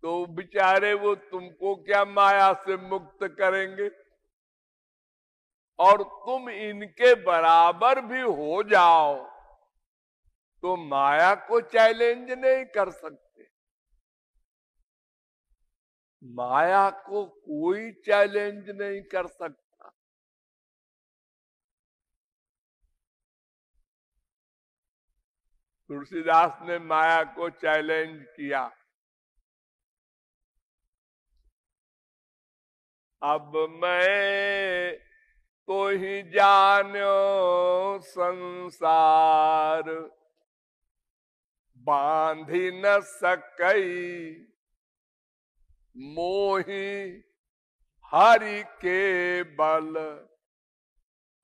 तो बेचारे वो तुमको क्या माया से मुक्त करेंगे, और तुम इनके बराबर भी हो जाओ तो माया को चैलेंज नहीं कर सकते। माया को कोई चैलेंज नहीं कर सकता। तुलसीदास ने माया को चैलेंज किया। अब मैं तो ही जानो संसार, बांधी न सकई मोही हरि के बल,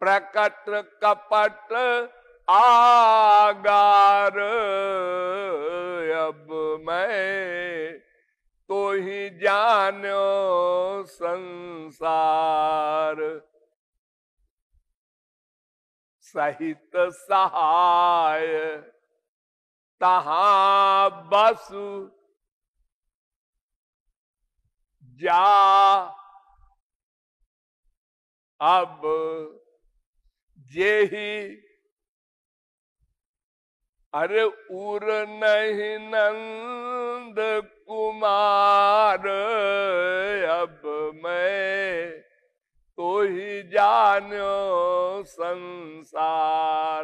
प्रकट कपट आगार। अब मैं तो ही जानो संसार, सहित सहाय तहां बसु जा। अब जेहि अरे उर नहीं नंद कुमार, अब मैं तो ही जानो संसार।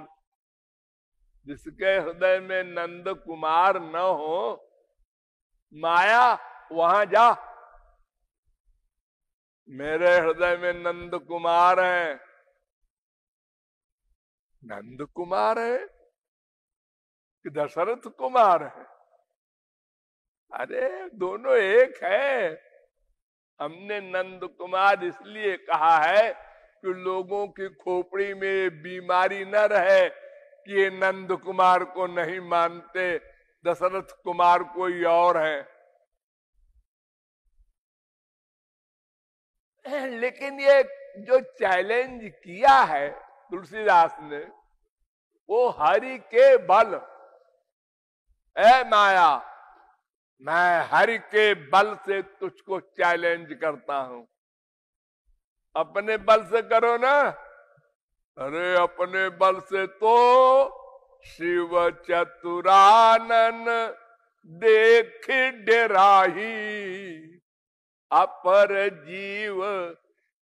जिसके हृदय में नंद कुमार न हो, माया वहां जा। मेरे हृदय में नंद कुमार है। नंद कुमार है कि दशरथ कुमार है? अरे दोनों एक है। हमने नंद कुमार इसलिए कहा है कि लोगों की खोपड़ी में बीमारी न रहे कि ये नंद कुमार को नहीं मानते, दशरथ कुमार कोई और है। लेकिन ये जो चैलेंज किया है तुलसीदास ने, वो हरि के बल। ए माया, मैं हरि के बल से तुझको चैलेंज करता हूं। अपने बल से करो ना। अरे अपने बल से तो शिव चतुरानन देख डेराही, अपर जीव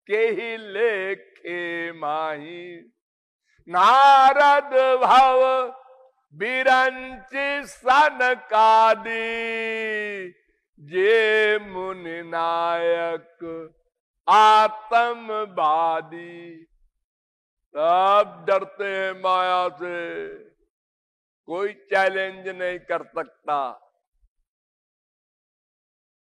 के ही लेखे माही। नारद भव बिरंच सनकादि, जे मुनि नायक आत्मवादी। सब डरते हैं माया से, कोई चैलेंज नहीं कर सकता।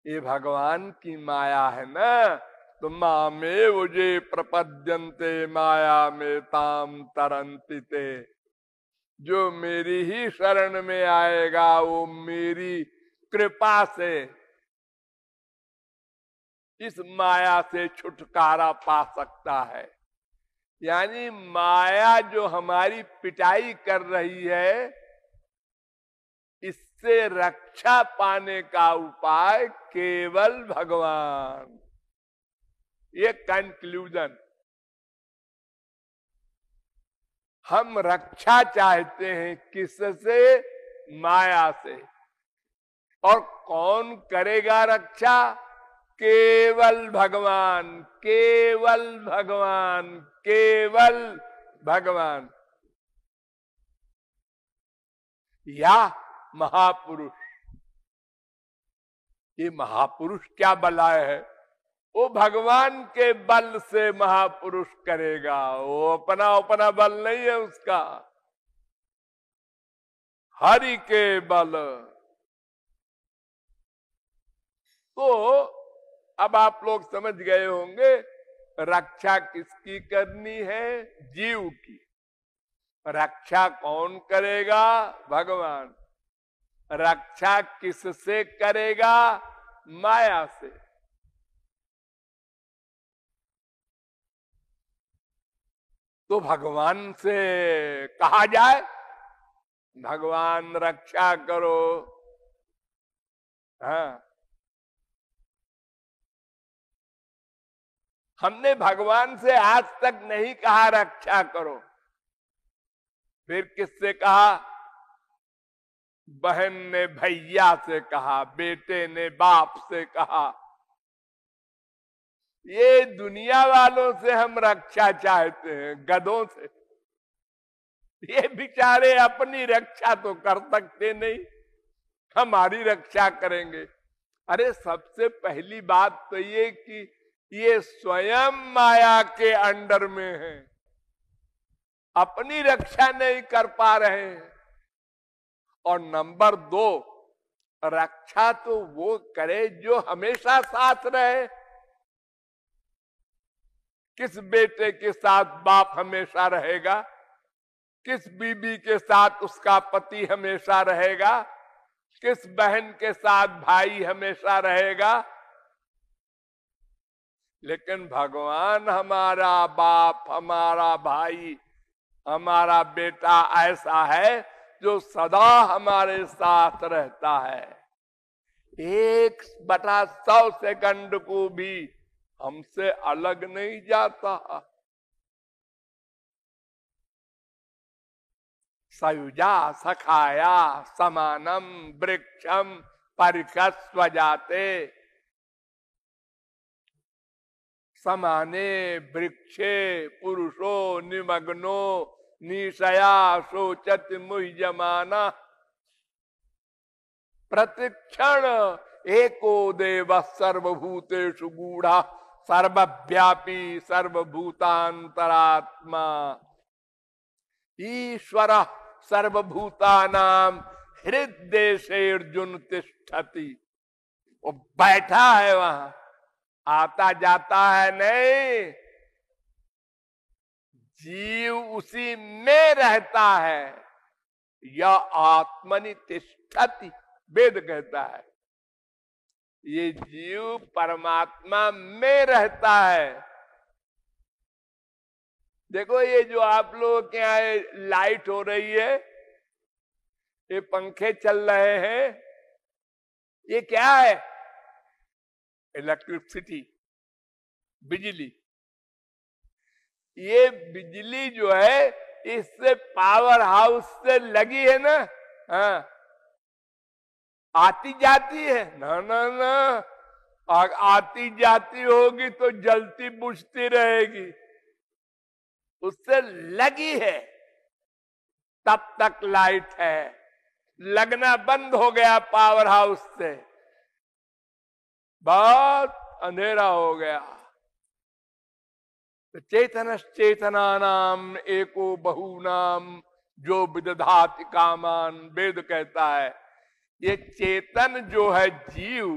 ये भगवान की माया है ना। तो मामे मुझे प्रपद्यन्ते माया में ताम तरंति ते। जो मेरी ही शरण में आएगा वो मेरी कृपा से इस माया से छुटकारा पा सकता है। यानी माया जो हमारी पिटाई कर रही है, इससे रक्षा पाने का उपाय केवल भगवान। ये कंक्लूजन। हम रक्षा चाहते हैं किससे? माया से। और कौन करेगा रक्षा? केवल भगवान, केवल भगवान, केवल भगवान। या महापुरुष। ये महापुरुष क्या बलाय है? वो भगवान के बल से महापुरुष करेगा। वो अपना अपना बल नहीं है उसका, हरि के बल। तो अब आप लोग समझ गए होंगे रक्षा किसकी करनी है? जीव की। रक्षा कौन करेगा? भगवान। रक्षा किससे करेगा? माया से। तो भगवान से कहा जाए, भगवान रक्षा करो। हाँ, हमने भगवान से आज तक नहीं कहा रक्षा करो, फिर किससे कहा? बहन ने भैया से कहा, बेटे ने बाप से कहा। ये दुनिया वालों से हम रक्षा चाहते हैं, गधों से। ये बेचारे अपनी रक्षा तो कर सकते नहीं, हमारी रक्षा करेंगे। अरे सबसे पहली बात तो ये कि ये स्वयं माया के अंडर में है, अपनी रक्षा नहीं कर पा रहे हैं। और नंबर 2, रक्षा तो वो करे जो हमेशा साथ रहे। किस बेटे के साथ बाप हमेशा रहेगा? किस बीबी के साथ उसका पति हमेशा रहेगा? किस बहन के साथ भाई हमेशा रहेगा? लेकिन भगवान हमारा बाप, हमारा भाई, हमारा बेटा ऐसा है जो सदा हमारे साथ रहता है। 1/100 सेकंड को भी हमसे अलग नहीं जाता। सयुजा सखाया समानम वृक्षम परिकस्व जाते, समाने वृक्षे पुरुषो निमग्नो निशया शोचत मुह्यमाना। प्रतिक्षण एको देव सर्वभूतेषु गूढ़ा सर्वव्यापी सर्वभूतांतरात्मा ईश्वर सर्वभूतानां हृदय अर्जुन तिष्ठति। वो बैठा है वहां, आता जाता है नहीं, जीव उसी में रहता है। यह आत्मनि तिष्ठति, वेद कहता है ये जीव परमात्मा में रहता है। देखो ये जो आप लोगों के यहाँ लाइट हो रही है, ये पंखे चल रहे हैं, ये क्या है? इलेक्ट्रिसिटी, बिजली। ये बिजली जो है इससे पावर हाउस से लगी है ना, हाँ, आती जाती है ना ना ना, आती जाती होगी तो जलती बुझती रहेगी, उससे लगी है तब तक लाइट है। लगना बंद हो गया पावर हाउस से, बहुत अंधेरा हो गया। चेतन चेतना नाम एको बहुनाम जो विदधाति कामान, वेद कहता है ये चेतन जो है जीव,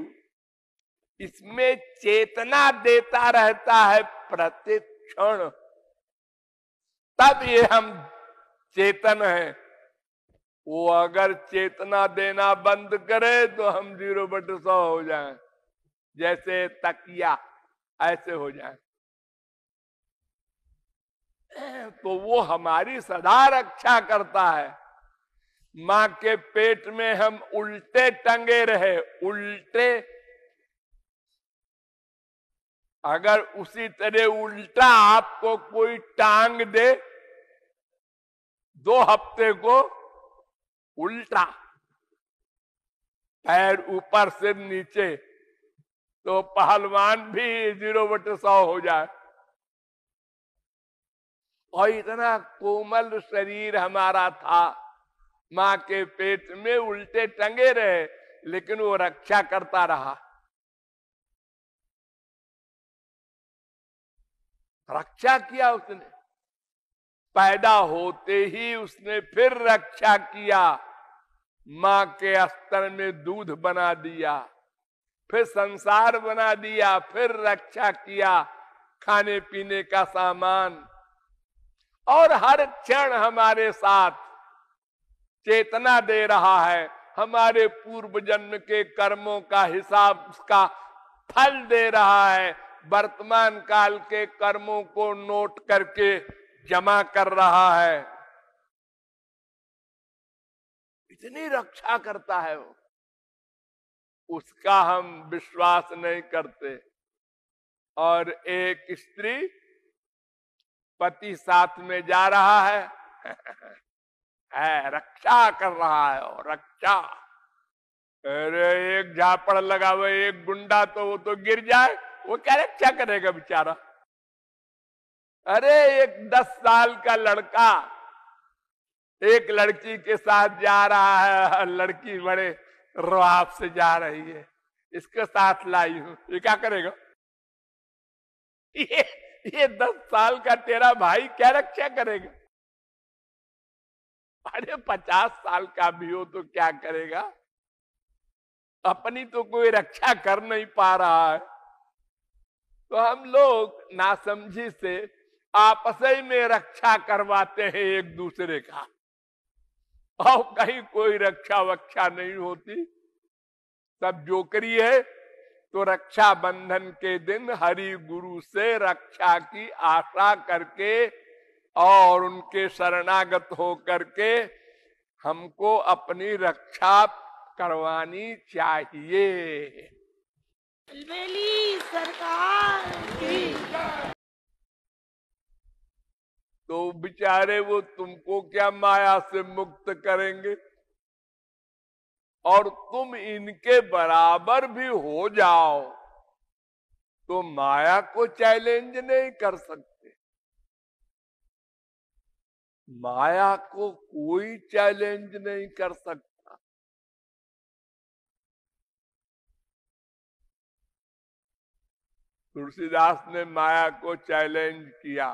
इसमें चेतना देता रहता है प्रतिक्षण, तब ये हम चेतन है। वो अगर चेतना देना बंद करे तो हम 0/100 हो जाएं, जैसे तकिया ऐसे हो जाएं। तो वो हमारी सदा रक्षा करता है। मां के पेट में हम उल्टे टंगे रहे, उल्टे, अगर उसी तरह उल्टा आपको कोई टांग दे 2 हफ्ते को, उल्टा पैर ऊपर से नीचे, तो पहलवान भी 0/100 हो जाए। और इतना कोमल शरीर हमारा था, मां के पेट में उल्टे टंगे रहे, लेकिन वो रक्षा करता रहा। रक्षा किया उसने, पैदा होते ही उसने फिर रक्षा किया। मां के अस्तर में दूध बना दिया, फिर संसार बना दिया, फिर रक्षा किया, खाने पीने का सामान, और हर क्षण हमारे साथ चेतना दे रहा है। हमारे पूर्व जन्म के कर्मों का हिसाब, उसका फल दे रहा है। वर्तमान काल के कर्मों को नोट करके जमा कर रहा है। इतनी रक्षा करता है वो, उसका हम विश्वास नहीं करते। और एक स्त्री पति साथ में जा रहा है, रक्षा कर रहा है और रक्षा। अरे एक झापड़ लगा हुआ, एक गुंडा तो वो तो गिर जाए, वो क्या रक्षा करेगा बेचारा। अरे एक 10 साल का लड़का एक लड़की के साथ जा रहा है, लड़की बड़े रुआब से जा रही है, इसके साथ लाई हूं, ये क्या करेगा? ये 10 साल का तेरा भाई क्या रक्षा करेगा? अरे 50 साल का भी हो तो क्या करेगा? अपनी तो कोई रक्षा कर नहीं पा रहा है। तो हम लोग नासमझी से आपस में रक्षा करवाते हैं एक दूसरे का, और कहीं कोई रक्षा वक्षा नहीं होती, सब जोकरी है। तो रक्षा बंधन के दिन हरि गुरु से रक्षा की आशा करके और उनके शरणागत हो करके हमको अपनी रक्षा करवानी चाहिए। सरकार की। तो बेचारे वो तुमको क्या माया से मुक्त करेंगे, और तुम इनके बराबर भी हो जाओ तो माया को चैलेंज नहीं कर सकते। माया को कोई चैलेंज नहीं कर सकता। तुलसीदास ने माया को चैलेंज किया।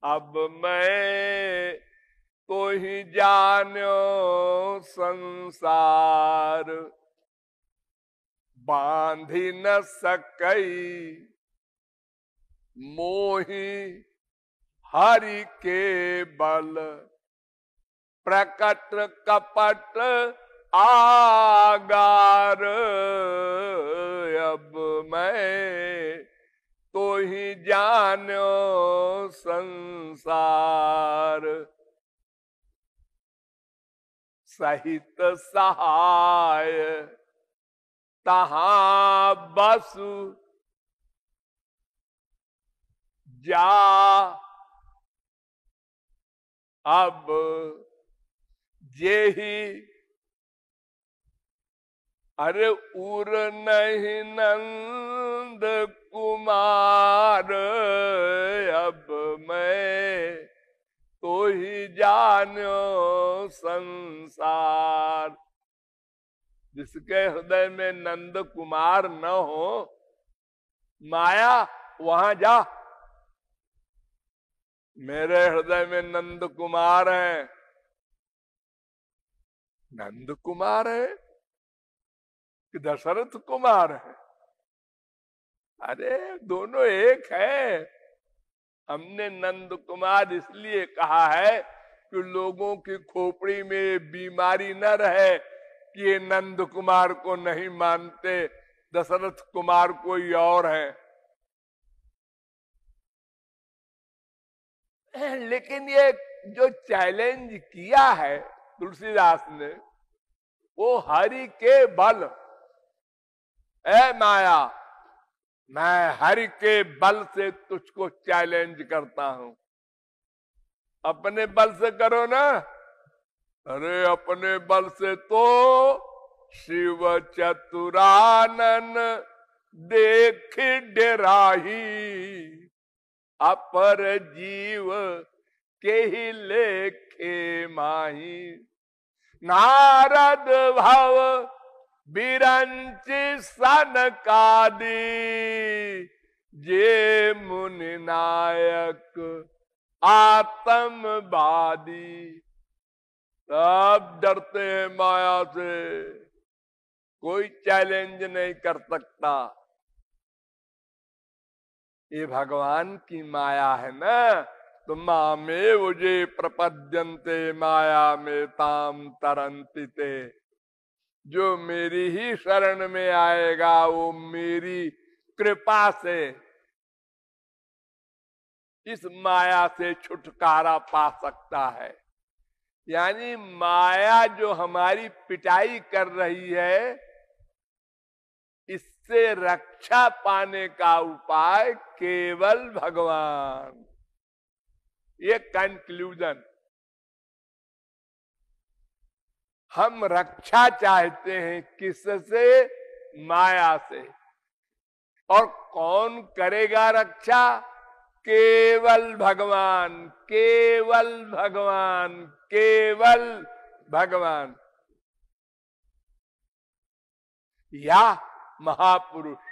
अब मैं तो ही जान्यो संसार, बांधी न सकई मोही हरि के बल, प्रकट कपट आगार। अब मैं तो ही जान्यो संसार, सहित सहाय तहां बसु जा। अब जेहि अरे उर नहीं नंद कुमार, अब मैं तो ही जान्यो संसार। जिसके हृदय में नंद कुमार न हो, माया वहां जा। मेरे हृदय में नंद कुमार है। नंद कुमार है कि दशरथ कुमार है? अरे दोनों एक है। हमने नंद कुमार इसलिए कहा है कि लोगों की खोपड़ी में बीमारी न रहे कि ये नंद कुमार को नहीं मानते, दशरथ कुमार कोई और है। लेकिन ये जो चैलेंज किया है तुलसीदास ने, वो हरि के बल। ए माया, मैं हरि के बल से तुझको चैलेंज करता हूं। अपने बल से करो ना। अरे अपने बल से तो शिव चतुरानन देख डराही, अपर जीव के ही लेखे माही। नारद भव बिरंच सनकादि, जे मुनि नायक आत्मवादी। सब डरते हैं माया से, कोई चैलेंज नहीं कर सकता। ये भगवान की माया है ना। तो मामे मुझे प्रपद्यन्ते माया में ताम तरंति ते। जो मेरी ही शरण में आएगा वो मेरी कृपा से इस माया से छुटकारा पा सकता है। यानी माया जो हमारी पिटाई कर रही है, से रक्षा पाने का उपाय केवल भगवान। ये कंक्लूजन। हम रक्षा चाहते हैं किससे? माया से। और कौन करेगा रक्षा? केवल भगवान, केवल भगवान, केवल भगवान। या महापुरुष।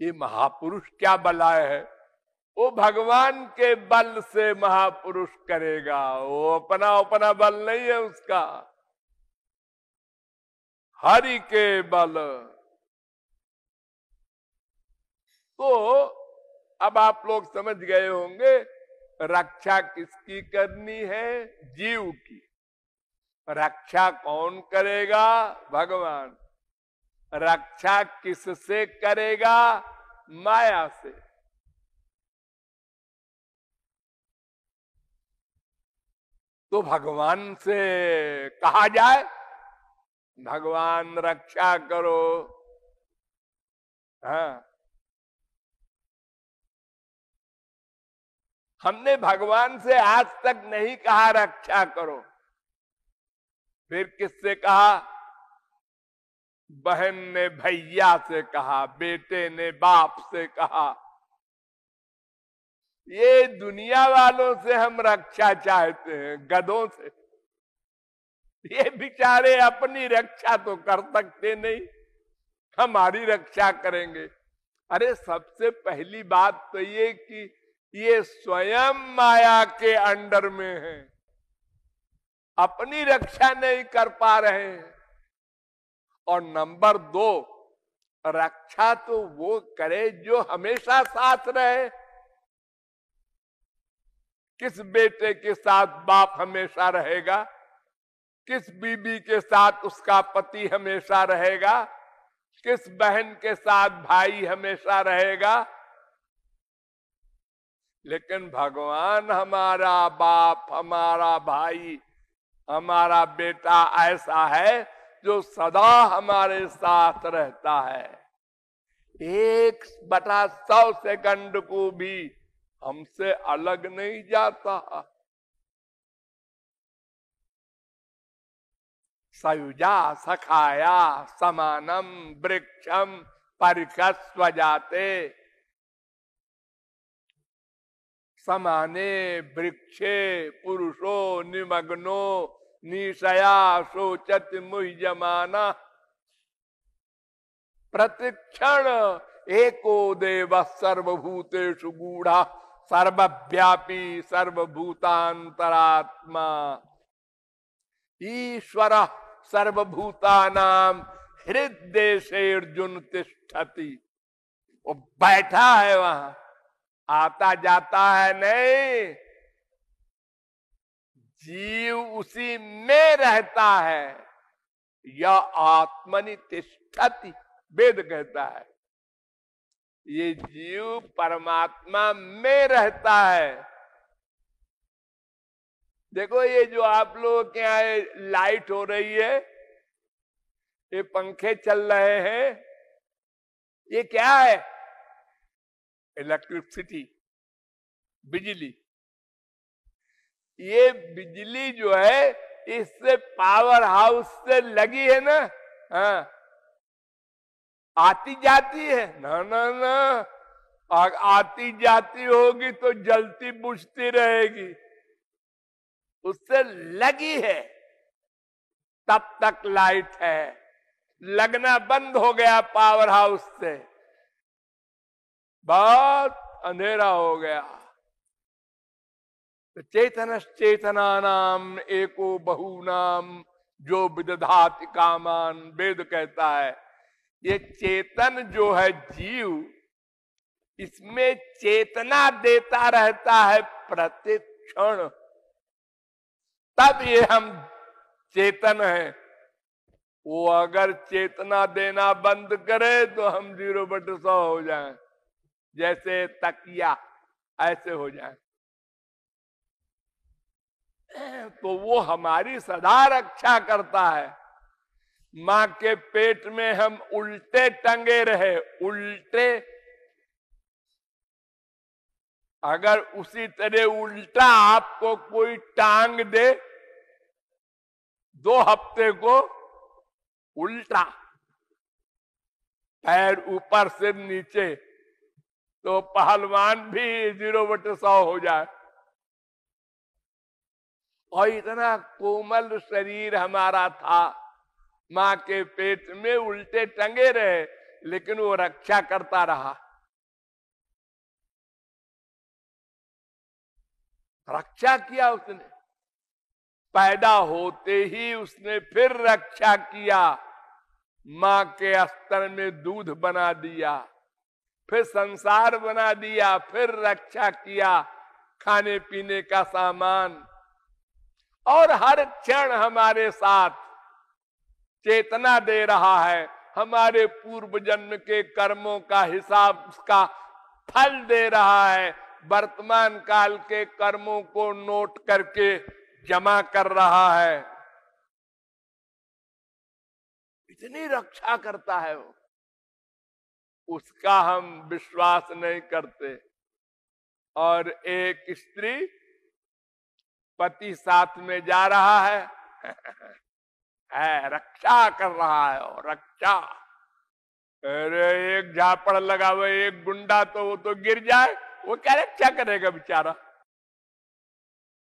ये महापुरुष क्या बलाय है? वो भगवान के बल से महापुरुष करेगा, वो अपना अपना बल नहीं है उसका, हरि के बल। तो अब आप लोग समझ गए होंगे रक्षा किसकी करनी है? जीव की। रक्षा कौन करेगा? भगवान। रक्षा किससे करेगा? माया से। तो भगवान से कहा जाए, भगवान रक्षा करो। हाँ, हमने भगवान से आज तक नहीं कहा रक्षा करो। फिर किससे कहा? बहन ने भैया से कहा, बेटे ने बाप से कहा। ये दुनिया वालों से हम रक्षा चाहते हैं, गधों से। ये बेचारे अपनी रक्षा तो कर सकते नहीं, हमारी रक्षा करेंगे। अरे सबसे पहली बात तो ये कि ये स्वयं माया के अंडर में है, अपनी रक्षा नहीं कर पा रहे हैं। और नंबर 2, रक्षा तो वो करे जो हमेशा साथ रहे। किस बेटे के साथ बाप हमेशा रहेगा? किस बीबी के साथ उसका पति हमेशा रहेगा? किस बहन के साथ भाई हमेशा रहेगा? लेकिन भगवान हमारा बाप, हमारा भाई, हमारा बेटा ऐसा है जो सदा हमारे साथ रहता है। 1/100 सेकंड को भी हमसे अलग नहीं जाता। सयुजा सखाया समानम वृक्षम परिकस्व जाते। समाने वृक्षे पुरुषो निमग्नो निशया शोचत मुह्यमाना। प्रतिक्षण एको देव सर्वभूतेषु गूढ़ा सर्वव्यापी सर्वभूतांतरात्मा। ईश्वर सर्वभूतानां हृदय अर्जुन तिष्ठति। वो बैठा है वहां, आता जाता है नहीं। जीव उसी में रहता है। यह आत्मनि तिष्ठति, वेद कहता है। ये जीव परमात्मा में रहता है। देखो ये जो आप लोगों के यहाँ लाइट हो रही है, ये पंखे चल रहे हैं, ये क्या है? इलेक्ट्रिसिटी, बिजली। ये बिजली जो है इससे पावर हाउस से लगी है ना। हाँ, आती जाती है ना ना ना। आती जाती होगी तो जलती बुझती रहेगी, उससे लगी है तब तक लाइट है। लगना बंद हो गया पावर हाउस से, बहुत अंधेरा हो गया। तो चेतनश्चेतना नाम एको बहुनाम जो विदधाति कामान, वेद कहता है। ये चेतन जो है जीव, इसमें चेतना देता रहता है प्रतिक्षण, तब ये हम चेतन हैं। वो अगर चेतना देना बंद करे तो हम 0/100 हो जाएं, जैसे तकिया ऐसे हो जाएं। तो वो हमारी सदा रक्षा करता है। मां के पेट में हम उल्टे टंगे रहे, उल्टे, अगर उसी तरह उल्टा आपको कोई टांग दे 2 हफ्ते को, उल्टा पैर ऊपर से नीचे, तो पहलवान भी 0/100 हो जाए। और इतना कोमल शरीर हमारा था, मां के पेट में उल्टे टंगे रहे, लेकिन वो रक्षा करता रहा। रक्षा किया उसने, पैदा होते ही उसने फिर रक्षा किया, मां के अस्तर में दूध बना दिया, फिर संसार बना दिया, फिर रक्षा किया, खाने पीने का सामान, और हर क्षण हमारे साथ चेतना दे रहा है, हमारे पूर्व जन्म के कर्मों का हिसाब का फल दे रहा है, वर्तमान काल के कर्मों को नोट करके जमा कर रहा है। इतनी रक्षा करता है वो, उसका हम विश्वास नहीं करते। और एक स्त्री, पति साथ में जा रहा है रक्षा कर रहा है, और रक्षा, अरे एक झापड़ लगा हुआ, एक गुंडा तो वो तो गिर जाए, वो क्या रक्षा करेगा बेचारा।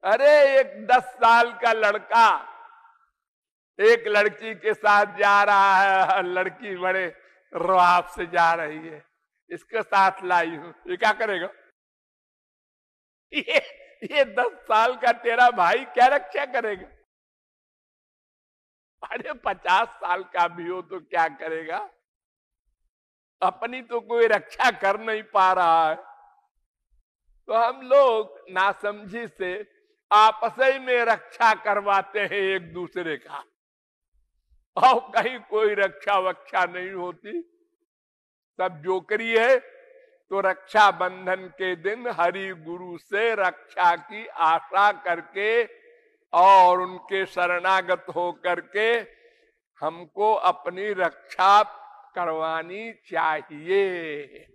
अरे एक 10 साल का लड़का एक लड़की के साथ जा रहा है, लड़की बड़े रुआब से जा रही है, इसके साथ लाई हूं, ये क्या करेगा? ये 10 साल का तेरा भाई क्या रक्षा करेगा? अरे 50 साल का भी हो तो क्या करेगा? अपनी तो कोई रक्षा कर नहीं पा रहा है। तो हम लोग नासमझी से आपस में रक्षा करवाते हैं एक दूसरे का, और कहीं कोई रक्षा वक्षा नहीं होती, सब जोकरी है। तो रक्षा बंधन के दिन हरि गुरु से रक्षा की आशा करके और उनके शरणागत हो करके हमको अपनी रक्षा करवानी चाहिए।